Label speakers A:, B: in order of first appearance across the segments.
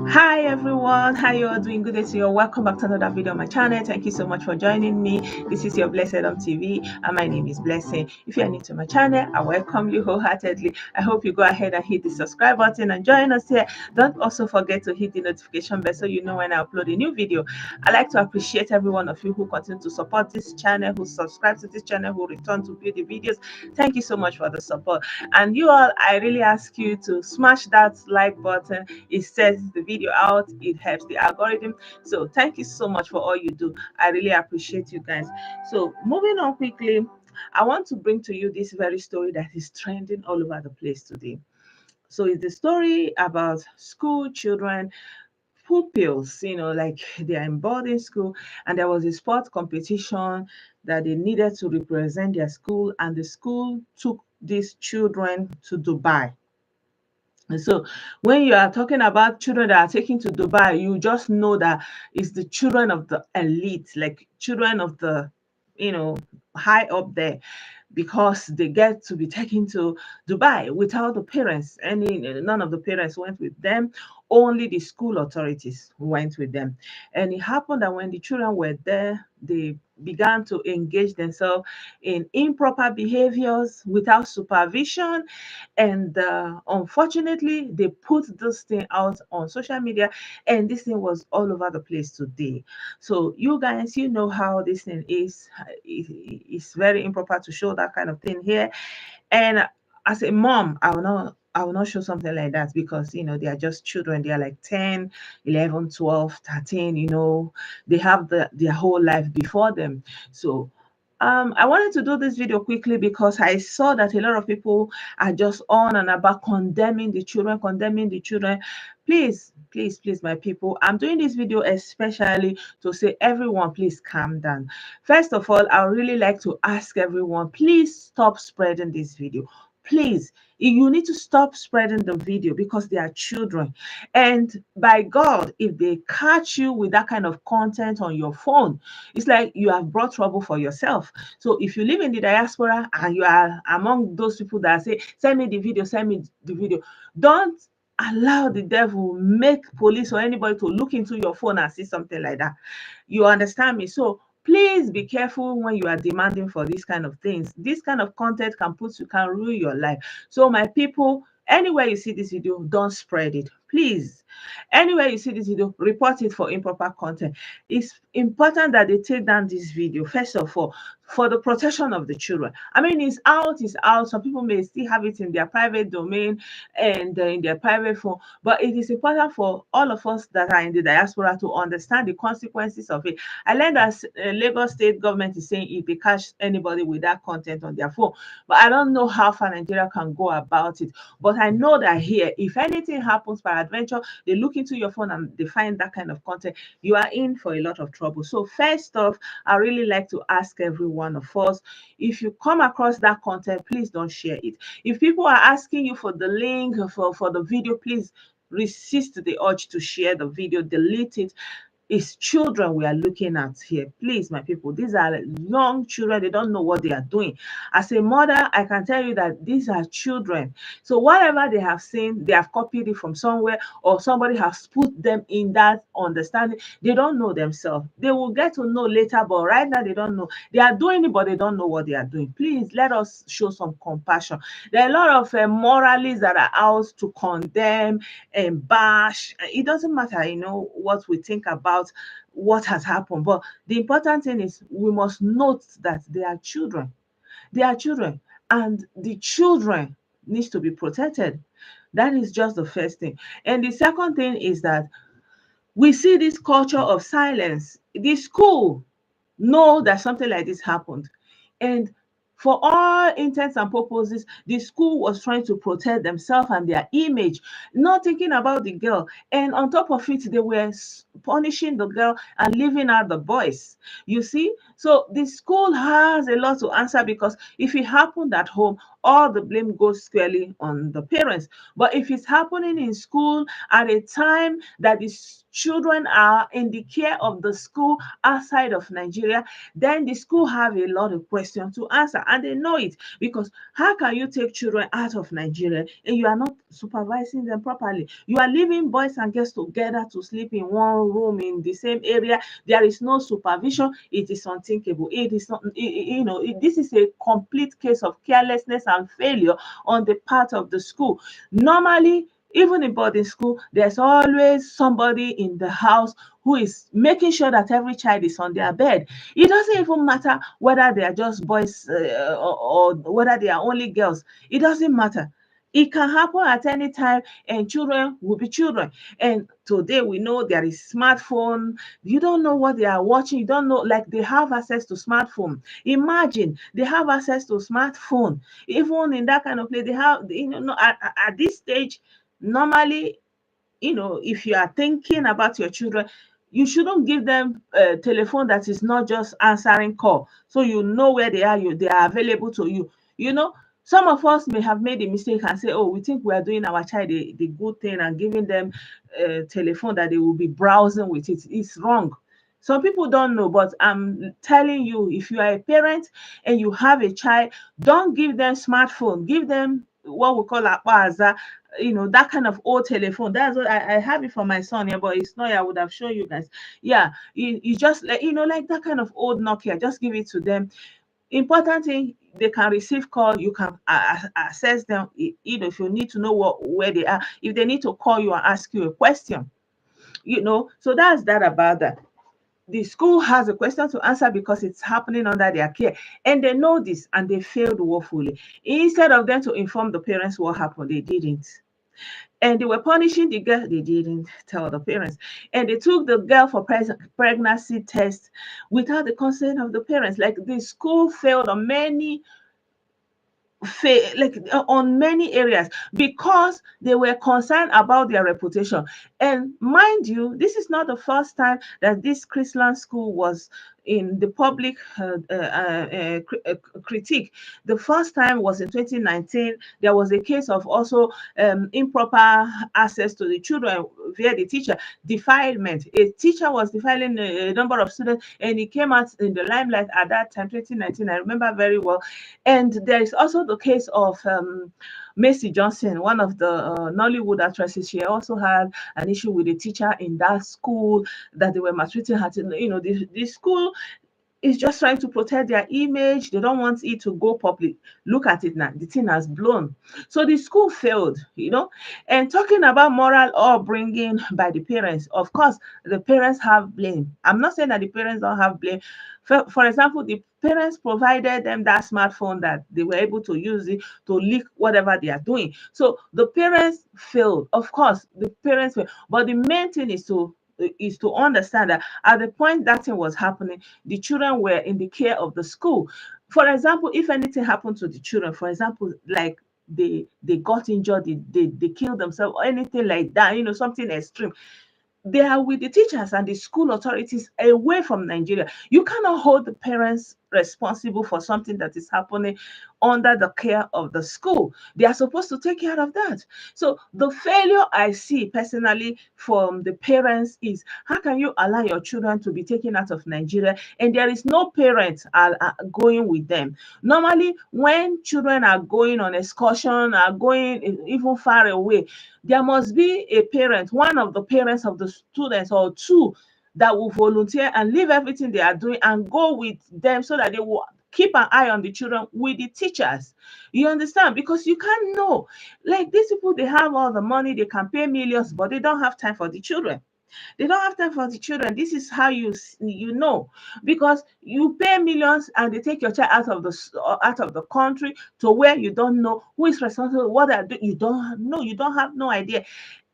A: Hi everyone, how you all doing? Good day to you. Welcome back to another video on my channel. Thank you so much for joining me. This is your Blessedom TV and my name is Blessing. If you are new to my channel, I welcome you wholeheartedly. I hope you go ahead and hit the subscribe button and join us here. Don't also forget to hit the notification bell so you know when I upload a new video. I like to appreciate every one of you who continue to support this channel, who subscribe to this channel, who return to view the videos. Thank you so much for the support. And you all, I really ask you to smash that like button. It sets the video out, it helps the algorithm. So thank you so much for all you do. I really appreciate you guys. So moving on quickly, I want to bring to you this very story that is trending all over the place today. So it's the story about school children, pupils, like they are in boarding school, and there was a sport competition that they needed to represent their school, and the school took these children to Dubai. And so when you are talking about children that are taken to Dubai, you just know that it's the children of the elite, like children of the, you know, high up there, because they get to be taken to Dubai without the parents. None of the parents went with them. Only the school authorities went with them. And it happened that when the children were there, they began to engage themselves in improper behaviors without supervision, and unfortunately they put this thing out on social media, and this thing was all over the place today. So you guys, you know how this thing is. It's very improper to show that kind of thing here. And as a mom, I will not show something like that, because they are just children. They are like 10, 11, 12, 13. They have their whole life before them. So I wanted to do this video quickly because I saw that a lot of people are just on and about condemning the children, condemning the children. Please, please, please, my people, I'm doing this video especially to say, everyone, please calm down. First of all, I would really like to ask everyone, please stop spreading this video. Please, you need to stop spreading the video, because they are children. And by God, if they catch you with that kind of content on your phone, it's like you have brought trouble for yourself. So if you live in the diaspora and you are among those people that say, send me the video, send me the video, don't allow the devil make police or anybody to look into your phone and see something like that. You understand me? So please be careful when you are demanding for these kind of things. This kind of content can ruin your life. So my people, anywhere you see this video, don't spread it, please. Anywhere you see this video, report it for improper content. It's important that they take down this video, first of all, for the protection of the children. I mean, it's out, it's out. Some people may still have it in their private domain and in their private phone, but it is important for all of us that are in the diaspora to understand the consequences of it. I learned that Lagos state government is saying if they catch anybody with that content on their phone, but I don't know how far Nigeria can go about it. But I know that here, if anything happens by adventure, they look into your phone and they find that kind of content, you are in for a lot of trouble. So first off, I really like to ask every one of us, if you come across that content, please don't share it. If people are asking you for the link for the video, please resist the urge to share the video, delete it. It's children we are looking at here. Please, my people, these are young children. They don't know what they are doing. As a mother, I can tell you that these are children. So whatever they have seen, they have copied it from somewhere, or somebody has put them in that understanding. They don't know themselves. They will get to know later, but right now they don't know. They are doing it, but they don't know what they are doing. Please let us show some compassion. There are a lot of moralists that are out to condemn and bash. It doesn't matter, what we think about what has happened. But the important thing is we must note that they are children. They are children, and the children needs to be protected. That is just the first thing. And the second thing is that we see this culture of silence. The school know that something like this happened. And for all intents and purposes, the school was trying to protect themselves and their image, not thinking about the girl. And on top of it, they were punishing the girl and leaving out the boys. You see? So the school has a lot to answer, because if it happened at home, all the blame goes squarely on the parents. But if it's happening in school at a time that these children are in the care of the school outside of Nigeria, then the school have a lot of questions to answer, and they know it. Because how can you take children out of Nigeria and you are not supervising them properly? You are leaving boys and girls together to sleep in one room in the same area. There is no supervision. It is unthinkable. It is not, this is a complete case of carelessness and failure on the part of the school. Normally, even in boarding school, there's always somebody in the house who is making sure that every child is on their bed. It doesn't even matter whether they are just boys or whether they are only girls. It doesn't matter. It can happen at any time, and children will be children. And today we know there is smartphone. You don't know what they are watching. You don't know, like, they have access to smartphone. Imagine they have access to smartphone. Even in that kind of place, they have, at this stage, normally, if you are thinking about your children, you shouldn't give them a telephone that is not just answering call. So you know where they are, they are available to you. You know, some of us may have made a mistake and say, oh, we think we are doing our child the good thing and giving them a telephone that they will be browsing with it. It's wrong. Some people don't know, but I'm telling you, if you are a parent and you have a child, don't give them smartphone. Give them what we call a that kind of old telephone. That's what I have it for my son here, but it's not. I would have shown you guys. Yeah, you just like, like that kind of old Nokia. Just give it to them. Important thing, they can receive call. You can access them. If you need to know where they are, if they need to call you and ask you a question. So that's that about that. The school has a question to answer because it's happening under their care, and they know this, and they failed woefully. Instead of them to inform the parents what happened, they didn't. And they were punishing the girl. They didn't tell the parents, and they took the girl for pregnancy test without the consent of the parents. Like, the school failed on on many areas because they were concerned about their reputation. And mind you, this is not the first time that this Chrisland school was in the public critique. The first time was in 2019. There was a case of also improper access to the children via the teacher. Defilement. A teacher was defiling a number of students, and he came out in the limelight at that time, 2019. I remember very well. And there is also the case of Macy Johnson, one of the Nollywood actresses. She also had an issue with a teacher in that school, that they were maltreating her. The school is just trying to protect their image. They don't want it to go public. Look at it now. The thing has blown. So the school failed. And talking about moral upbringing by the parents, of course, the parents have blame. I'm not saying that the parents don't have blame. For example, the parents provided them that smartphone that they were able to use it to leak whatever they are doing. So the parents failed. Of course, the parents failed. But the main thing is to understand that at the point that thing was happening, the children were in the care of the school. For example, if anything happened to the children, for example, like they got injured, they killed themselves, or anything like that, something extreme, they are with the teachers and the school authorities away from Nigeria. You cannot hold the parents responsible for something that is happening under the care of the school. They are supposed to take care of that. So the failure I see personally from the parents is, how can you allow your children to be taken out of Nigeria and there is no parents going with them? Normally, when children are going on excursion, are going even far away, there must be a parent, one of the parents of the students or two, that will volunteer and leave everything they are doing and go with them so that they will keep an eye on the children with the teachers. You understand? Because you can't know. Like, these people, they have all the money, they can pay millions, but they don't have time for the children. They don't have time for the children. This is how you know, because you pay millions and they take your child out of the country to where you don't know who is responsible, what they are doing. You don't know. You don't have no idea.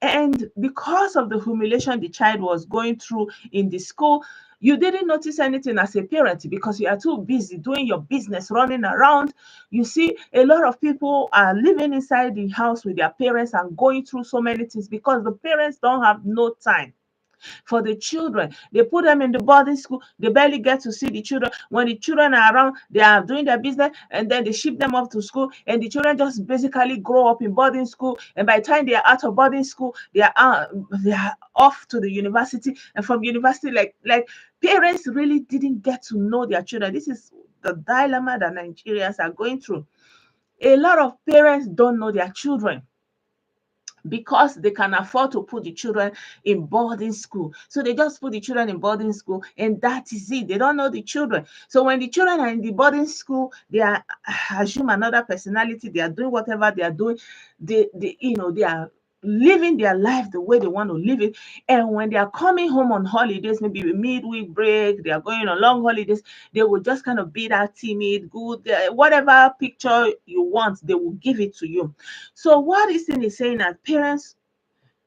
A: And because of the humiliation the child was going through in the school, you didn't notice anything as a parent because you are too busy doing your business, running around. You see, a lot of people are living inside the house with their parents and going through so many things because the parents don't have no time. for the children. They put them in the boarding school. They barely get to see the children. When the children are around, they are doing their business, and then they ship them off to school. And the children just basically grow up in boarding school. And by the time they are out of boarding school, they are off to the university. And from university, like parents really didn't get to know their children. This is the dilemma that Nigerians are going through. A lot of parents don't know their children because they can afford to put the children in boarding school. So they just put the children in boarding school, and that is it. They don't know the children. So when the children are in the boarding school, they are assume another personality. They are doing whatever they are doing. They are living their life the way they want to live it. And when they are coming home on holidays, maybe midweek break, they are going on long holidays, they will just kind of be that timid, good, whatever picture you want, they will give it to you. So what this thing is saying, as parents,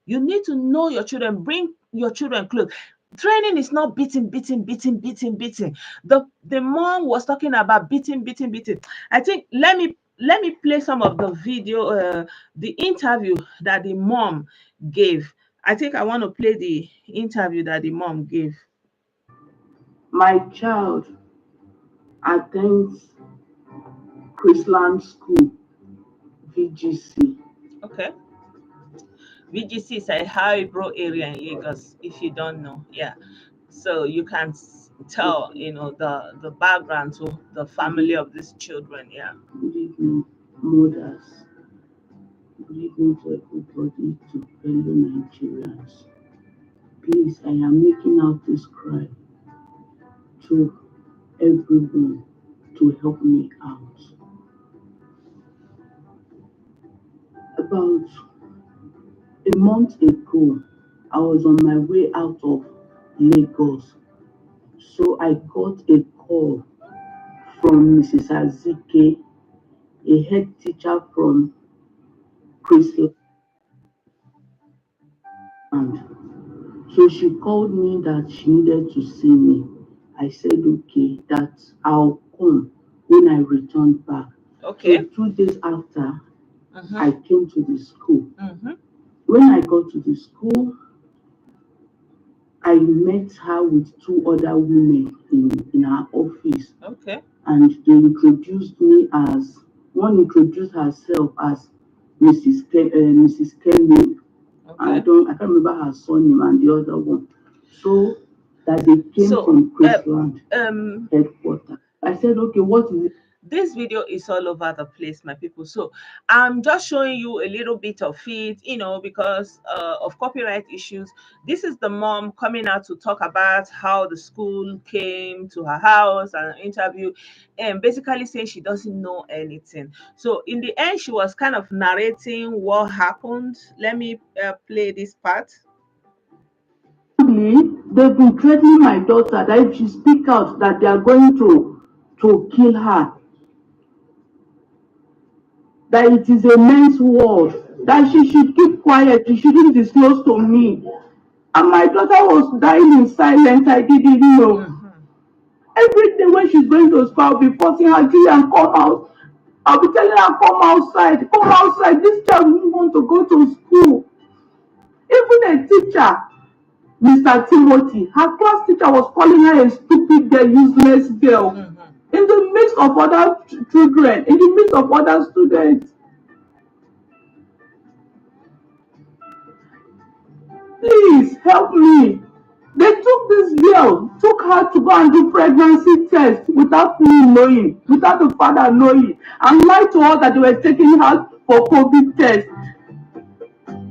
A: you need to know your children, bring your children close. Training is not beating. The mom was talking about beating. I think let me play some of the video, the interview that the mom gave. I think I want to play the interview that the mom gave.
B: My child attends Chrisland School, VGC.
A: Okay. VGC is a high-brow area in Lagos, if you don't know. Yeah. So you can tell, the background to the family of these children. Yeah.
B: Good evening, mothers. Good evening to everybody, to fellow Nigerians. Please, I am making out this cry to everyone to help me out. About a month ago, I was on my way out of Lagos. So I got a call from Mrs. Azike, a head teacher from Chrisland. So she called me that she needed to see me. I said, okay, that I'll come when I return back.
A: Okay.
B: So 2 days after,
A: Mm-hmm.
B: I came to the school.
A: Mm-hmm.
B: When I got to the school, I met her with two other women in her office.
A: Okay.
B: And they introduced me as, one introduced herself as Mrs. Kenny.
A: Okay.
B: I can't remember her surname, and the other one. So that they came from Chrisland headquarters. I said, okay, what is it?
A: This video is all over the place, my people. So I'm just showing you a little bit of it, because of copyright issues. This is the mom coming out to talk about how the school came to her house and an interview, and basically saying she doesn't know anything. So in the end, she was kind of narrating what happened. Let me play this part.
B: They've been threatening my daughter that if she speaks out, that they are going to kill her. That it is a men's world. That she should keep quiet. She shouldn't disclose to me. And my daughter was dying in silence. I didn't know.
A: Mm-hmm.
B: Every day when she's going to school, I'll be forcing her to come out. I'll be telling her, come outside, come outside. This child doesn't want to go to school. Even a teacher, Mr. Timothy, her class teacher was calling her a stupid girl, useless girl.
A: Mm-hmm.
B: In the midst of other children, in the midst of other students. Please help me. They took this girl, took her to go and do pregnancy test without me knowing, without the father knowing, and lied to her that they were taking her for COVID test.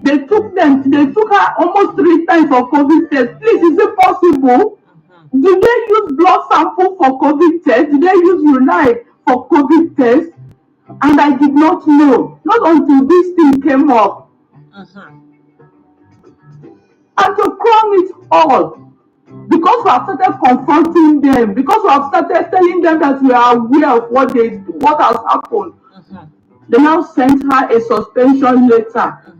B: They took her almost 3 times for COVID test. Please, is it possible?
A: Mm-hmm.
B: Did they use blood sample for COVID test? Did they use urine for COVID test? And I did not know, not until this thing came up.
A: Mm-hmm.
B: And to crown it all, because we have started confronting them, because we have started telling them that we are aware of what has happened,
A: Mm-hmm.
B: they now sent her a suspension letter.
A: Mm-hmm.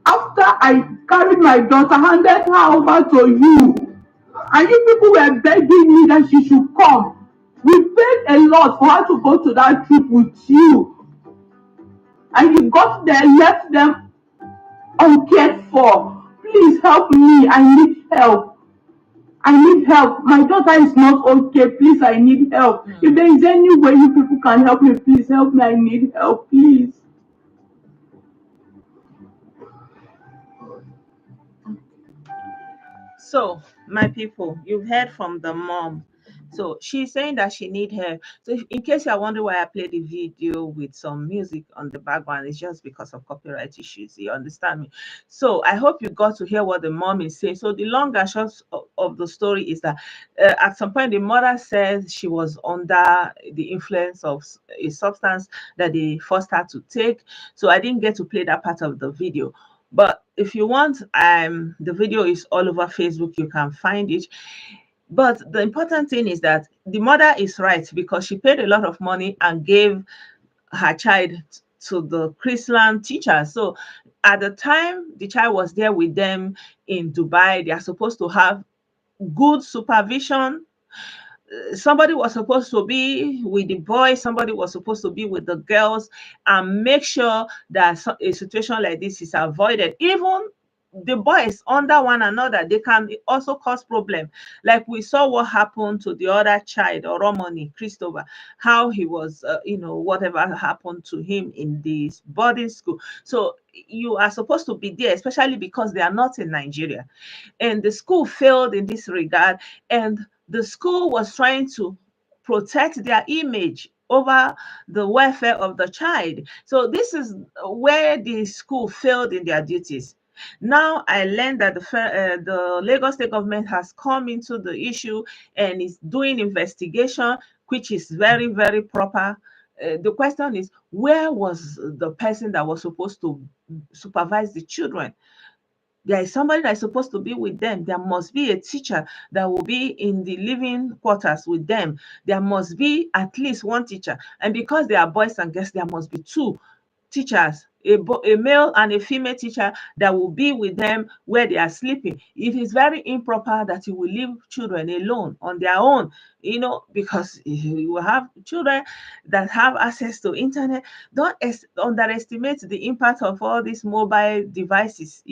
B: After I carried my daughter, handed her over to you, and you people were begging me that she should come. We paid a lot for her to go to that trip with you. And you got there, left them uncared for. Please Please help me. I need help. I need help. My daughter is not okay. Please, I need help. If there is any way you people can help me, please help me. I need help, please.
A: So, my people, you've heard from the mom. So she's saying that she need help. So in case you're wondering why I played the video with some music on the background, it's just because of copyright issues. You understand me? So I hope you got to hear what the mom is saying. So the long and short of the story is that at some point the mother says she was under the influence of a substance that they forced her to take. So I didn't get to play that part of the video. But if you want, the video is all over Facebook. You can find it. But the important thing is that the mother is right because she paid a lot of money and gave her child to the Chrisland teacher. So at the time the child was there with them in Dubai, they are supposed to have good supervision. Somebody was supposed to be with the boys, somebody was supposed to be with the girls, and make sure that a situation like this is avoided. Even the boys under one another, they can also cause problem. Like we saw what happened to the other child, or Romani Christopher, how he was, whatever happened to him in this boarding school. So you are supposed to be there, especially because they are not in Nigeria, and the school failed in this regard, and the school was trying to protect their image over the welfare of the child. So this is where the school failed in their duties. Now I learned that the Lagos State government has come into the issue and is doing investigation, which is very, very proper. The question is, where was the person that was supposed to supervise the children? There is somebody that is supposed to be with them. There must be a teacher that will be in the living quarters with them. There must be at least one teacher. And because they are boys and girls, there must be two teachers, a male and a female teacher that will be with them where they are sleeping. It is very improper that you will leave children alone on their own, because you will have children that have access to internet. Don't underestimate the impact of all these mobile devices.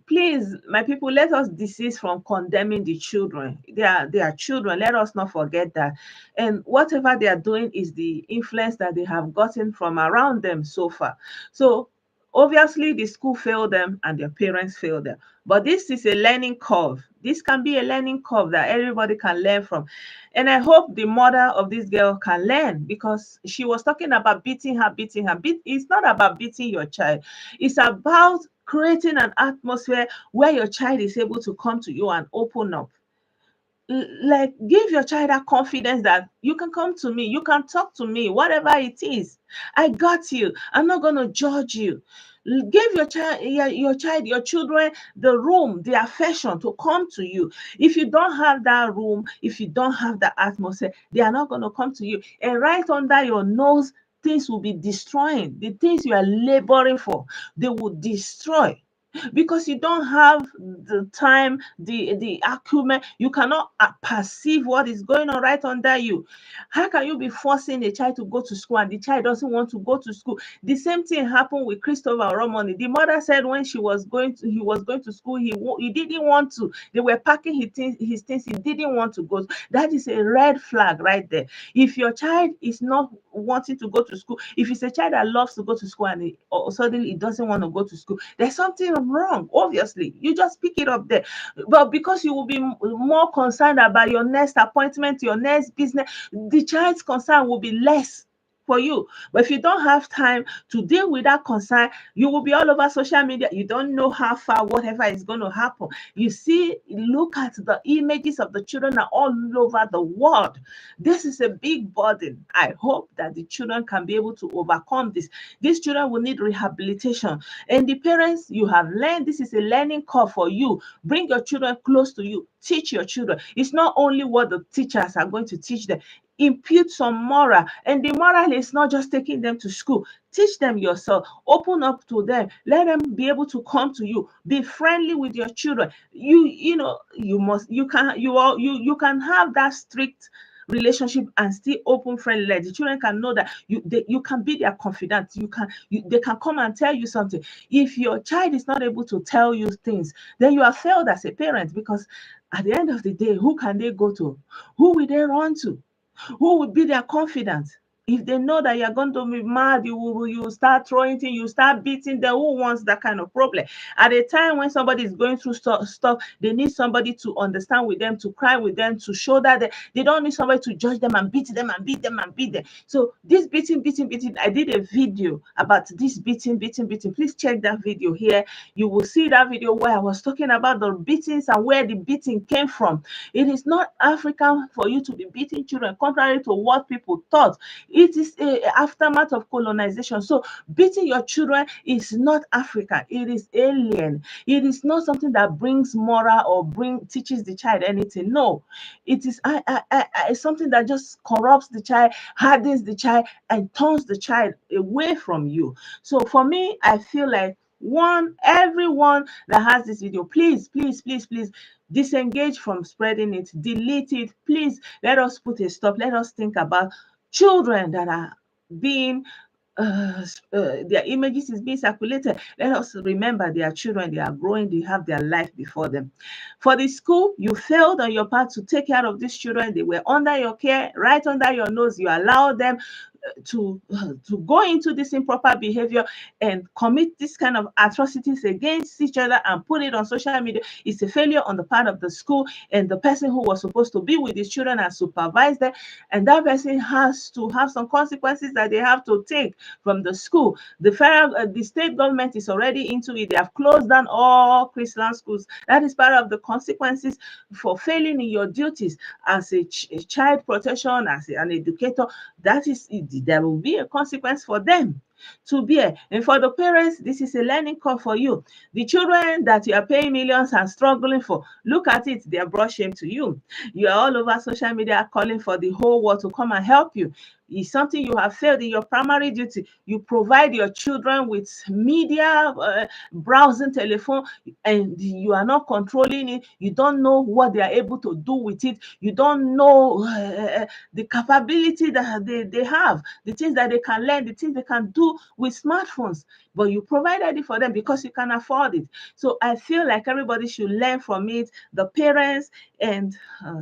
A: Please, my people, let us desist from condemning the children. They are children. Let us not forget that. And whatever they are doing is the influence that they have gotten from around them so far. So obviously the school failed them and their parents failed them. But this is a learning curve. This can be a learning curve that everybody can learn from. And I hope the mother of this girl can learn, because she was talking about beating her, beating her. It's not about beating your child. It's about creating an atmosphere where your child is able to come to you and open up. Like, give your child that confidence that you can come to me, you can talk to me, whatever it is. I got you. I'm not going to judge you. Give your children the room, the affection to come to you. If you don't have that room, if you don't have that atmosphere, they are not going to come to you. And right under your nose, things will be destroying. The things you are laboring for, they will destroy, because you don't have the time, the acumen. You cannot perceive what is going on right under you. How can you be forcing a child to go to school and the child doesn't want to go to school? The same thing happened with Christopher Romani. The mother said when he was going to school, he didn't want to. They were packing his things. He didn't want to go. That is a red flag right there. If your child is not wanting to go to school, if it's a child that loves to go to school and suddenly he doesn't want to go to school, there's something wrong. Obviously, you just pick it up there. But because you will be more concerned about your next appointment, your next business, the child's concern will be less for you. But if you don't have time to deal with that concern, you will be all over social media. You don't know how far whatever is going to happen. You see, look at the images of the children are all over the world. This is a big burden. I hope that the children can be able to overcome this. These children will need rehabilitation. And the parents, you have learned, this is a learning curve for you. Bring your children close to you. Teach your children. It's not only what the teachers are going to teach them. Impute some moral, and the moral is not just taking them to school. Teach them yourself. Open up to them. Let them be able to come to you. Be friendly with your children. You can have that strict relationship and still open friendly. Like the children can know that you can be their confidant. They can come and tell you something. If your child is not able to tell you things, then you are failed as a parent, because at the end of the day, who can they go to? Who will they run to? Who will be their confidant? If they know that you're going to be mad, you start throwing things, you start beating them. Who wants that kind of problem? At a time when somebody is going through stuff, they need somebody to understand with them, to cry with them, to show that they don't need somebody to judge them and beat them and beat them and beat them. So this beating, I did a video about this beating. Please check that video here. You will see that video where I was talking about the beatings and where the beating came from. It is not African for you to be beating children, contrary to what people thought. It is a aftermath of colonization. So beating your children is not African. It is alien. It is not something that brings moral or teaches the child anything. No, it is something that just corrupts the child, hardens the child, and turns the child away from you. So for me, I feel like everyone that has this video, please disengage from spreading it, delete it. Please let us put a stop. Let us think about children that are being their images is being circulated. Let us remember they are children, they are growing, they have their life before them. For the school, you failed on your part to take care of these children. They were under your care, right under your nose. You allowed them to go into this improper behavior and commit this kind of atrocities against each other and put it on social media. It's a failure on the part of the school and the person who was supposed to be with these children and supervise them, and that person has to have some consequences that they have to take from the school. The state government is already into it. They have closed down all Chrisland schools. That is part of the consequences for failing in your duties as a child protection, as an educator. That is, there will be a consequence for them to bear. And for the parents, this is a learning curve for you. The children that you are paying millions and struggling for, look at it, they are brought shame to you. You are all over social media calling for the whole world to come and help you. It's something you have failed in your primary duty. You provide your children with media, browsing telephone, and you are not controlling it. You don't know what they are able to do with it. You don't know the capability that they have, the things that they can learn, the things they can do with smartphones. But you provided it for them because you can afford it. So I feel like everybody should learn from it, the parents and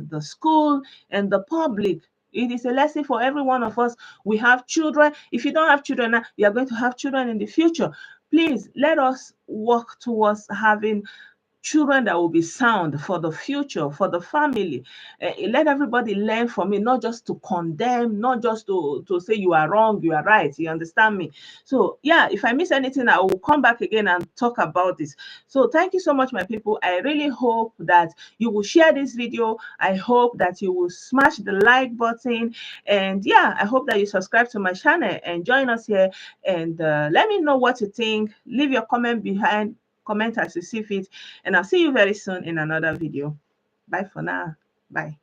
A: the school and the public. It is a lesson for every one of us. We have children. If you don't have children now, you are going to have children in the future. Please let us work towards having children that will be sound for the future, for the family. Let everybody learn from it, not just to condemn, not just to say you are wrong, you are right. You understand me? So yeah, if I miss anything, I will come back again and talk about this. So thank you so much, my people. I really hope that you will share this video. I hope that you will smash the like button. And yeah, I hope that you subscribe to my channel and join us here. And let me know what you think. Leave your comment as you see fit, and I'll see you very soon in another video. Bye for now. Bye.